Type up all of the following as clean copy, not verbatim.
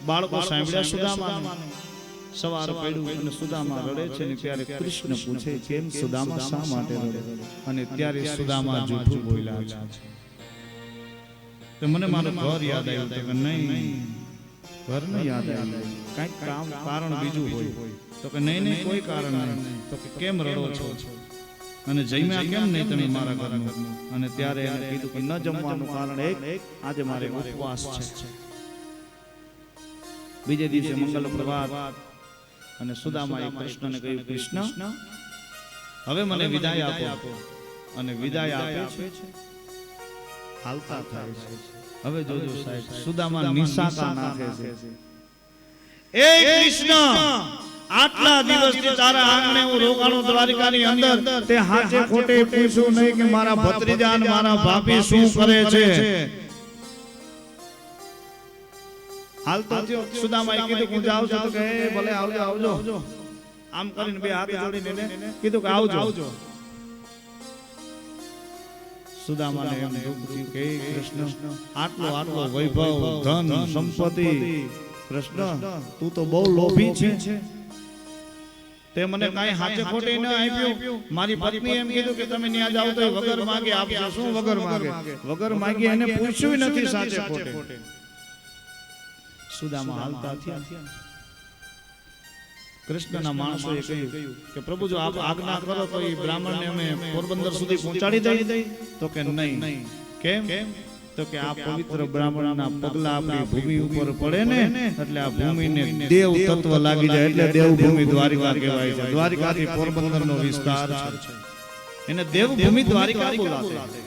બાળકો સાંભળ્યા સુદામાને સવાર પડ્યું અને સુદામા રડે છે ને ત્યારે કૃષ્ણ પૂછે કેમ સુદામા શા માટે રડે અને ત્યારે સુદામા જૂઠું બોલ્યા છે તો મને મારું ઘર યાદ આવ્યું તો કે નહીં ઘર ન યાદ આવ્યું કંઈક કામ કારણ બીજું હોય તો કે નહીં કોઈ કારણ નહીં તો કે કેમ રડો છો અને જમ્યા કેમ નહીં તમે મારા ઘરનું અને ત્યારે એને કીધું કે ન જમવાનું કારણ એક આજે મારે ઉપવાસ છે બીજે દિવસે મંગલ પ્રભાત અને સુદામાએ કૃષ્ણને કહ્યું કૃષ્ણ હવે મને વિદાય આપો અને વિદાય આપે છે હાલતા થાય છે હવે જોજો સાહેબ સુદામા નિશાકા નાખે છે એ કૃષ્ણ આટલા દિવસથી તારા આંગણે હું રોકાણો દ્વારિકાની અંદર તે હાચે ખોટે પૂછ્યું નહીં કે મારા ભત્રીજા અને મારા ભાભી શું કરે છે હાલ તો સુદામાએ કીધું હું જાઉં છું તો કે ભલે આવજો આમ કરીને બે હાથ જોડીને કીધું કે આવજો સુદામાને એમ દુઃખ થયું કે કૃષ્ણ આટલો વૈભવ ધન સંપત્તિ કૃષ્ણ તું તો બહુ લોભી છે તે મને કાઈ હાથે ખોટે ન આપ્યું મારી પત્ની એમ કીધું કે તમે ન્યા જાવ તો વગર માંગે આપજો શું વગર માંગે એને પૂછ્યું નથી સાચે ખોટે સુદામા હાલતા થયા કૃષ્ણના માણસોએ કહ્યું કે પ્રભુ જો આપ આજ્ઞા કરો તો એ બ્રાહ્મણને અમે પોરબંદર સુધી પહોંચાડી દઈ તો કે નહીં કેમ તો કે આ પવિત્ર બ્રાહ્મણના પગલા આપણી ભૂમિ ઉપર પડે ને એટલે આ ભૂમિને દેવ તત્વ લાગી જાય એટલે દેવભૂમિ દ્વારિકા કહેવાય છે દ્વારિકાથી પોરબંદરનો વિસ્તાર છે એને દેવભૂમિ દ્વારિકા બોલાવે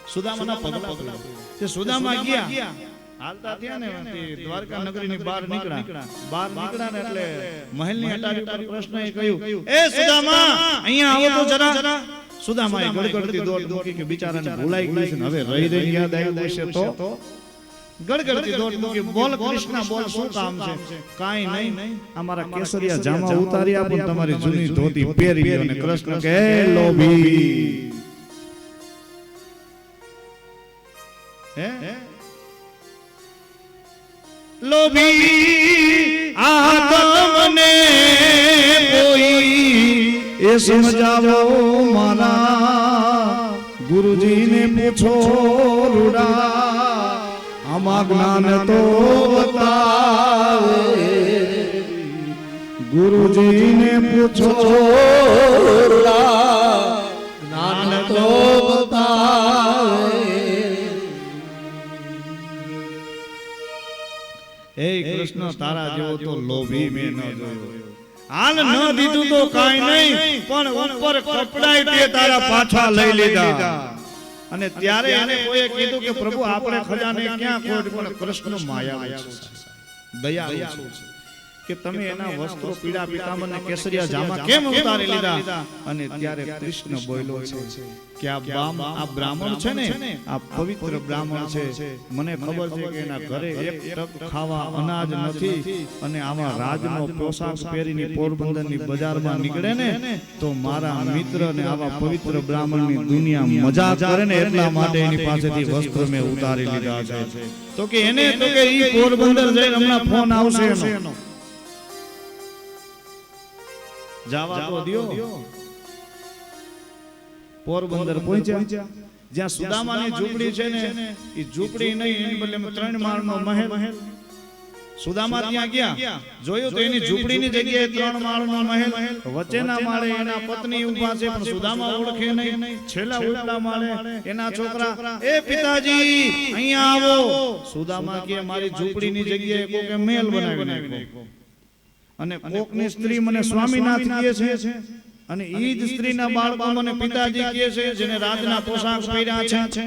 સુદામાના પગલા તે સુદામા ગયા હાલતા થયા ને દ્વારકા નગરીની બહાર નીકળ્યા ને એટલે મહેલની અટારી પર કૃષ્ણએ કહ્યું એ સુદામા અહીંયા આવો તો જરા સુદામાએ ગડગડતી દોડ મૂકી કે બિચારાને ભૂલાઈ ગયું છે ને હવે રહી યાદ આવ્યું હશે તો ગડગડતી દોડ મૂકી બોલ કૃષ્ણ બોલ શું કામ છે કાઈ નહીં અમારા કેસરિયા જામા ઉતારી આપો તમારી જૂની ધોતી પહેરી અને કૃષ્ણ કે લોભી હે લોભી આ તમને કોઈ એ સમજાવો મારા ગુરુજીને પૂછો રૂડા આમાં જ્ઞાન તો બતાવે ગુરુજીને પૂછો રૂડા જ્ઞાન તો બતાવે એ કૃષ્ણ તારા જેવો તો લોભી મેં ન જોયો હાલ ન દીધું તો કાઈ નહીં પણ ઉપર કપડાય તે તારા પાછા લઈ લીધા અને ત્યારે એને કોઈએ કીધું કે પ્રભુ આપણે ખજાને ક્યાં ખોટ પણ કૃષ્ણ માયાળુ છે દયાળુ છે કે તમે એના વસ્ત્રો પીળા પીતાંબર કેસરિયા જામા કેમ ઉતારી લીધા અને ત્યારે કૃષ્ણ બોલ્યો છે કે આ બ્રાહ્મણ છે ને આ પવિત્ર બ્રાહ્મણ છે મને ખબર છે કે એના ઘરે એક ટક ખાવા અનાજ નથી અને આવા રાજનો પોશાક પહેરીને પોરબંદરની બજારમાં નીકળે ને તો મારા મિત્ર ને આવા પવિત્ર બ્રાહ્મણની દુનિયા મજાક કરે ને એટલા માટે એની પાસેથી વસ્ત્ર મેં ઉતારી લીધા છે તો કે એને તો કે ઈ પોરબંદર જઈને હમણાં ફોન આવશે એનો જાવા તો દિયો પોરબંદર પહોંચ્યા જ્યાં સુદામાની ઝૂંપડી છે ને એ ઝૂંપડી નહીં એની બદલે 3 માળનો મહેલ સુદામા ત્યાં ગયા જોયું તો એની ઝૂંપડીની જગ્યાએ 3 માળનો મહેલ વચ્ચેના માળે એના પત્ની ઊભા છે પણ સુદામા ઓળખે નહીં છેલ્લા ઉપલા માળે એના છોકરા એ પિતાજી અહીંયા આવો સુદામા કહે મારી ઝૂંપડીની જગ્યાએ કોકે મહેલ બનાવી નાખ્યો અને કોકની સ્ત્રી મને સ્વામીનાથ કહે છે અને ઈ જ સ્ત્રીના બાળકો મને પિતાજી કહે છે જેને રાજના પોશાક પહેર્યા છે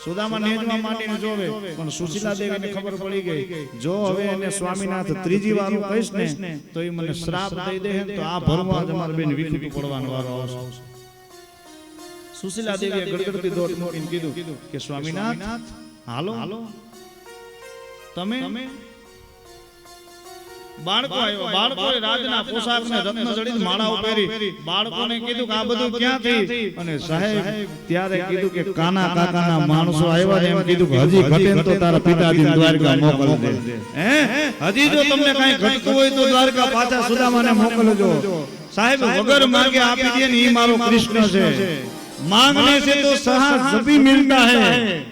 સુદામા નેજવા માંડીને જોવે પણ સુશીલા દેવીને ખબર પડી ગઈ જો હવે એને સ્વામીનાથ ત્રીજી વાર કહીશ ને તો એ મને શ્રાપ દઈ દે તો આ ભરવા જ અમાર બેન વિખૂટું પડવાનો વારો આવશે સુશીલા દેવીએ ગડગડતી દોટ મૂકીને કીધું કે સ્વામીનાથ હાલો તમે બાળકોએ રાજના પોશાકને રત્ન જડિત માળાઓ પહેરી બાળકોને કીધું કે આ બધું ક્યાંથી અને સાહેબ ત્યારે કીધું કે કાના કાકાના માણસો આવ્યા ને એમ કીધું કે હજી ઘટે ને તો તારા પિતાજી દ્વારકા મોકલજે હે હજી જો તમને કાંઈ ઘટતું હોય તો દ્વારકા પાછા સુદામાને મોકલજો સાહેબ વગર માંગે આપી દે ને ઈ મારો કૃષ્ણ છે मांगने से तो सहा सभी मिलता है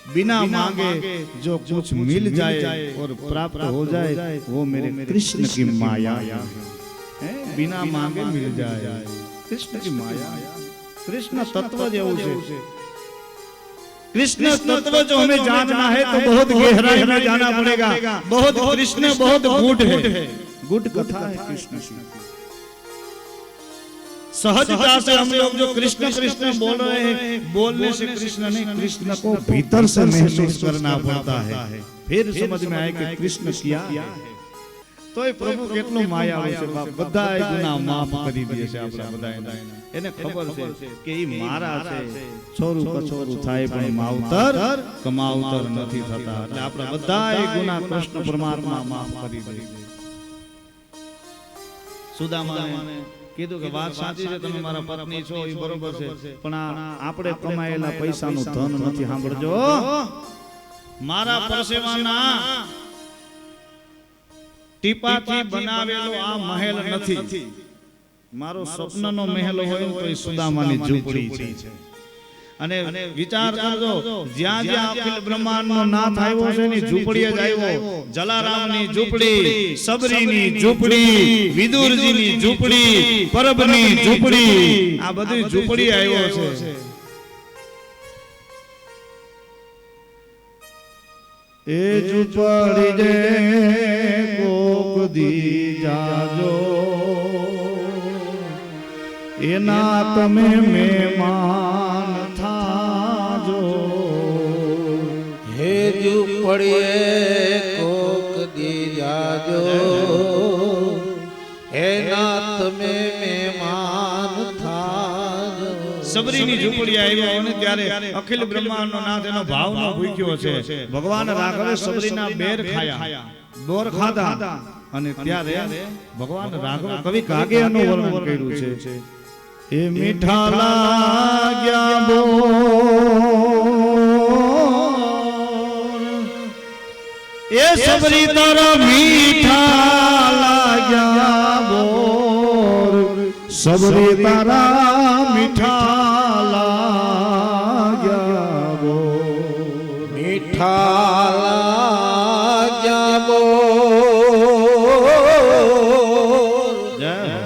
बिना मांगे जो कुछ मिल जाए और प्राप्त हो जाए वो मेरे कृष्ण की माया है बिना मांगे मिल जाए कृष्ण की माया कृष्ण तत्व जेवुं छे कृष्ण तत्व जो हमें जानना है तो बहुत गहराई में जाना पड़ेगा बहुत कृष्ण बहुत गूढ़ है गूढ़ कथा है कृष्ण की सहजता से हम लोग जो कृष्ण कृष्ण बोल रहे हैं बोलने से कृष्ण नहीं कृष्ण को भीतर से महसूस करना पड़ता है फिर समझ में आए कि कृष्ण क्या है तो ये प्रभु કેટલો માયાળુ છે બાપ બધાય ગુનાહ માફ કરી દે છે આપણા બધાયના એને ખબર છે કે ઈ મારા છે છોરું કછોરું થાય પણ માવતર કમાવતર નથી થતા એટલે આપણા બધાય ગુનાહ કૃષ્ણ પરમાત્મા માફ કરી દે સુદામાને કીધું કે વાત સાચી છે તમે મારા પત્ની છો એ બરોબર છે પણ આપણે કમાયેલા પૈસાનું ધન નથી સાંભળજો મારા પરસેવાના ટીપાથી બનાવેલો આ મહેલ નથી મારો સ્વપ્નનો મહેલ હોય તો એ સુદામાની ઝૂંપડી છે અને વિચાર કરજો જ્યાં જ્યાં અખિલ બ્રહ્માંડનો નાથ આવ્યો છે ની ઝૂંપડીએ જ આવ્યો જલારામની ઝૂંપડી સબરીની ઝૂંપડી વિદુરજીની ઝૂંપડી પરબની ઝૂંપડી આ બધી ઝૂંપડી આવ્યો છે એ ઝૂંપડી જે કોક દી જાજો એના તમે મહેમાન हे ઝૂંપડીએ કોક દી જાજો હે નાથ મે મહેમાન થાજો સબરીની ઝૂંપડી આવ્યો અને ત્યારે અખિલ બ્રહ્માંડનો નાથ એનો ભાવનો ભૂખ્યો છે ભગવાન રાઘવે સબરીના બેર ખાયા બોર ખાધા અને ત્યારે ભગવાન રાઘવે કવિ કાગેયનું વર્ણન કર્યું છે એ મીઠા લાગ્યા બોર એ સબરી તારા મીઠા લાગ્યા બોર સબરી તારા મીઠા લાગ્યા બોર મીઠા લાગ્યા બોર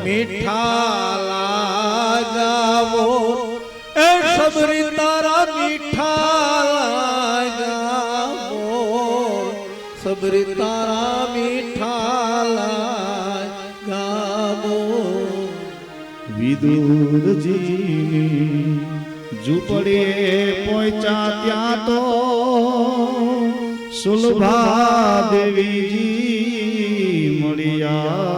મીઠા લાગ્યા બોર એ સબરી તારા મીઠા લાગ્યા બોર સબરી તારા મીઠા લાગ્યા બોર વિદુરજીની ઝૂંપડીએ પહોંચ્યા ત્યાં તો સુલભા દેવીજી મળ્યા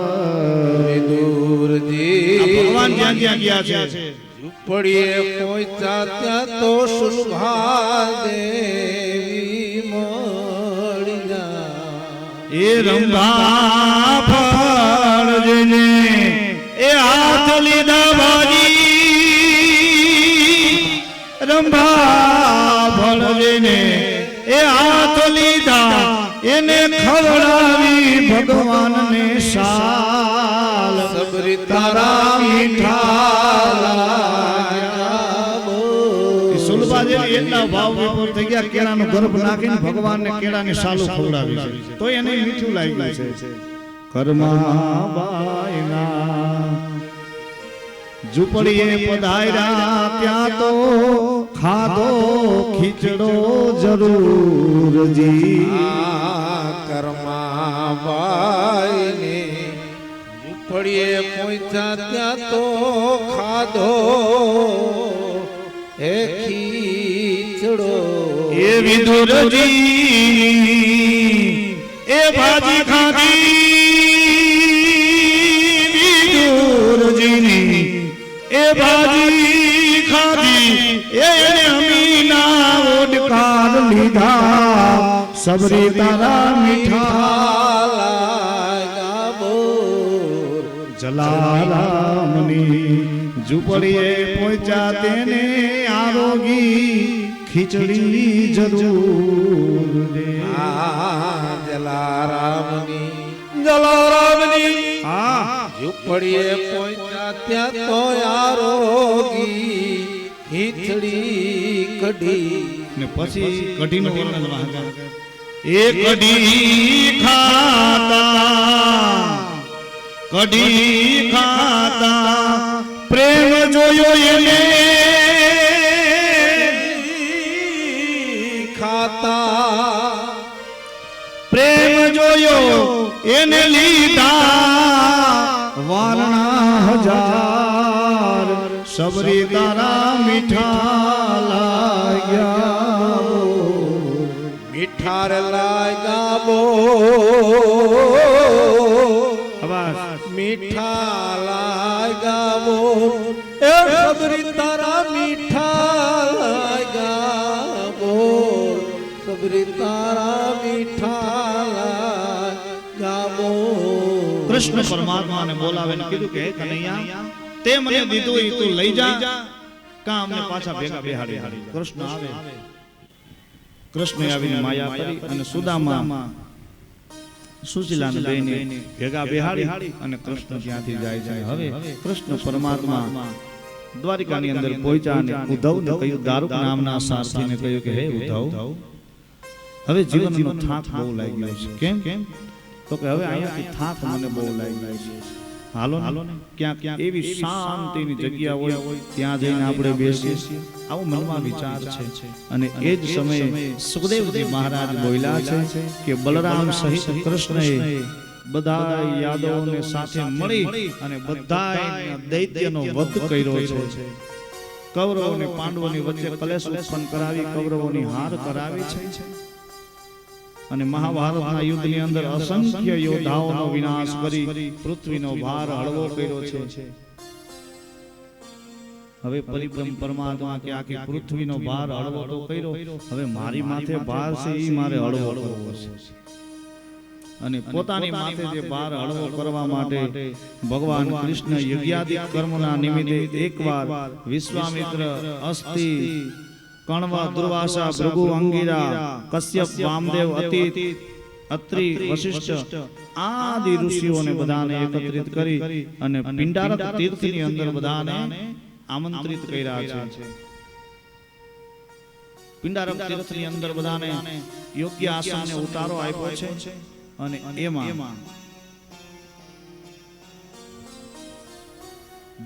વિદુરજી ભગવાન જ્યાં જ્યાં ગયા છે ઝૂંપડીએ પહોંચ્યા ત્યાં તો સુલભા દેવી મળ્યા એ રંભા ફળજને એ હાથ લીધા બાજી રંભા ફળજને એ હાથ લીધા એને ખવડાવી ભગવાનને શાલ સબરી તારા મીઠા લાગ્યા બોર સુલભા દેવી એટલા ભાવ વિભોર થઈ ગયા કેળાનો ગર્ભ નાખીને ભગવાનને કેળાની શાલું ખવડાવી છે તો એને મીઠું લાગ્યું છે કર્માબાઈના ઝૂંપડીએ પધાર્યા ત્યાં તો ખાધો ખીચડો જરૂરજી કર્માબાઈને ઝૂંપડીએ પહોંચ્યા ત્યાં તો ખાધો એ ખીચડો એ વિદુરજી એ ભાજી ખાધી વિદુરજીની એ ભાજી ખાધી એને અમીના ઓડકાર લીધા સબરી તારા મીઠા લાગ્યા જલારામની ઝૂંપડીએ પહોંચ્યા તેને આરોગી ખીચડી જરૂર રે. જલારામની હા ઝૂંપડીએ પહોંચ્યા ત્યાં તો આરોગી ખીચડી કઢી ને પછી કઢીનું વર્ણન વાંચા. એ કઢી ખાતા પ્રેમ જોયો એને ખાતા પ્રેમ જોયો એને લીધા વારણા હજાર સબરી તારા મીઠા લાગ્યા મીઠાર લાગ્યા બો મીઠા લાગ્યા બો એ સબરી તારા મીઠા લાગ્યા બો સબરી તારા મીઠા લાગ્યા બો. કૃષ્ણ પરમાત્માને બોલાવીને કીધું કે હે કનૈયા તે મને દીધું એ તું લઈ જા કા અમને પાછા ભેગા બેહાડી. કૃષ્ણ આવે. કૃષ્ણ આવીને માયા કરી અને સુદામા સુશીલાને બેને ભેગા બેહાડી અને કૃષ્ણ ત્યાંથી જાય છે. હવે કૃષ્ણ પરમાત્મા દ્વારિકાની અંદર પહોંચ્યા અને ઉદ્ધવને કહ્યું, દારૂક નામના સારથીને કહ્યું કે હે ઉદ્ધવ, હવે જીવનનો થાક બહુ લાગી ગયો છે. કેમ? તો કે હવે અહીંયાથી થાક મને બહુ લાગી ગયો છે. હાલો ને ક્યાંક એવી શાંતિની જગ્યા હોય ત્યાં જઈને આપણે બેસીએ. આવો મનમાં વિચાર છે. અને એ જ સમયે સુખદેવજી મહારાજ બોલ્યા છે કે બલરામ સહિત કૃષ્ણએ બધા યાદવોને સાથે મળી અને બધા દૈત્યનો વધ કર્યો છે. કૌરવો અને પાંડવોની વચ્ચે કલેશ ઉત્પન્ન કરાવી કૌરવોની હાર કરાવી છે અને મહાભારતના યુદ્ધની અંદર અસંખ્ય યોદ્ધાઓનો વિનાશ કરી પૃથ્વીનો ભાર હળવો કર્યો છે. હવે પરિબ્રહ્મ પરમાત્મા કે આખી પૃથ્વીનો ભાર હળવો તો કર્યો, હવે મારી માથે ભાર છે એ મારે હળવો કરવો છે. અને પોતાની માથે જે ભાર હળવો કરવા માટે ભગવાન કૃષ્ણ યજ્ઞાદિક કર્મના નિમિત્તે એકવાર વિશ્વામિત્ર, અસ્તિ, કણવ, દુર્વાસા, ભૃગુ, અંગિરા, કશ્યપ, વામદેવ, અતિત, અત્રિ, વશિષ્ઠ આદિ ઋષિઓને બધાને એકત્રિત કરી અને પિંડારક તીર્થની અંદર બધાને આમંત્રિત કર્યા છે. પિંડારક તીર્થની અંદર બધાને યોગ્ય આસનને ઉતારો આપ્યો છે અને એમાં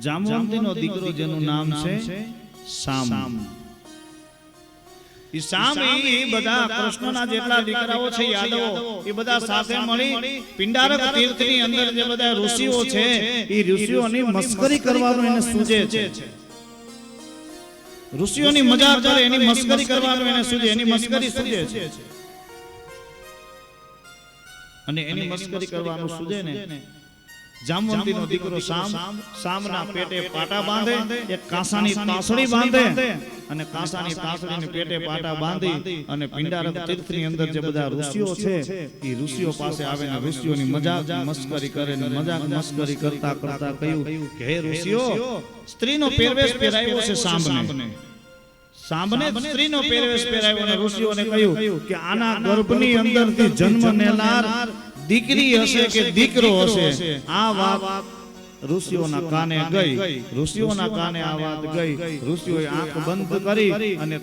જામવંતીનો દીકરો જેનું નામ છે સામ. બધા કૃષ્ણના જેટલા દીકરાઓ છે યાદવો એ બધા સાથે મળી પિંડારક તીર્થની અંદર જે બધા ઋષિઓ છે એ ઋષિઓની મસ્કરી કરવાનું એને સૂજે છે. ઋષિઓની મજાક કરે એની મસ્કરી કરવાનું એને સૂજે, એની મસ્કરી સૂજે છે. અને એની મસ્કરી કરવાનું સૂજે ને જામવંતીનો દીકરો સામના પેટે પાટા બાંધે, એક કાંસાની તાસડી બાંધે અને કાંસાની તાસડીને પેટે પાટા બાંધી અને પિંડારક તીર્થની અંદર જે બધા ઋષિઓ છે એ ઋષિઓ પાસે આવે ને ઋષિઓની મજાક મસ્કરી કરે ને મજાક મસ્કરી કરતા કરતા કહ્યું કે હે ઋષિઓ, સ્ત્રીનો પહેરવેશ પહેરાવ્યો છે સાંભને સ્ત્રીનો પહેરવેશ પહેરાવ્યો અને ઋષિઓને કહ્યું કે આના ગર્ભની અંદરથી જન્મ લેનાર દીકરી હશે કે દીકરો હશે. આ વાત ઋષિઓના કાને ગઈ. ઋષિઓના કાને આ વાત ગઈ. ઋષિઓએ આંખ બંધ કરી અને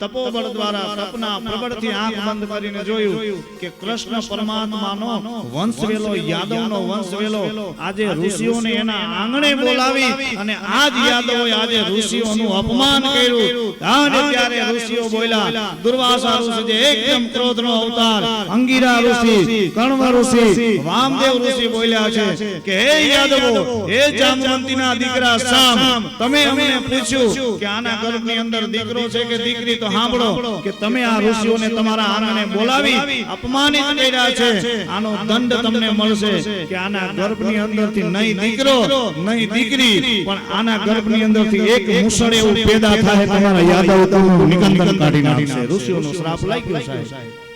તપોબળ દ્વારા તપના પ્રબળથી આંખ બંધ કરીને જોયું કે કૃષ્ણ પરમાત્માનો વંશવેલો, યાદવનો વંશવેલો આજે ઋષિઓને એના આંગણે બોલાવી અને આજ યાદવોએ આજે ઋષિઓનું અપમાન કર્યું. અને ત્યારે ઋષિઓ બોલ્યા, દુર્વાસા ઋષિ જે એકદમ ક્રોધનો અવતાર, અંગિરા ઋષિ, કણવ ઋષિ, વામદેવ ઋષિ બોલ્યા છે કે હે યાદવ, હે જામવંતીના દીકરા સામ, તમે અમને પૂછ્યું કે આના ગર્ભની અંદર દીકરો છે કે દીકરી, તો સાંભળો કે તમે આ ઋષિઓને તમારા આંગણે બોલાવી અપમાનિત કર્યા છે. આનો દંડ તમને મળશે કે આના ગર્ભની અંદરથી નહીં દીકરો નહીં દીકરી પણ આના ગર્ભની અંદરથી એક મુસળ એવું પેદા થાય, તમારા યાદવ નિકંદન કાઢી નાખશે. ઋષિઓનો શ્રાપ લાગ્યો સાહેબ.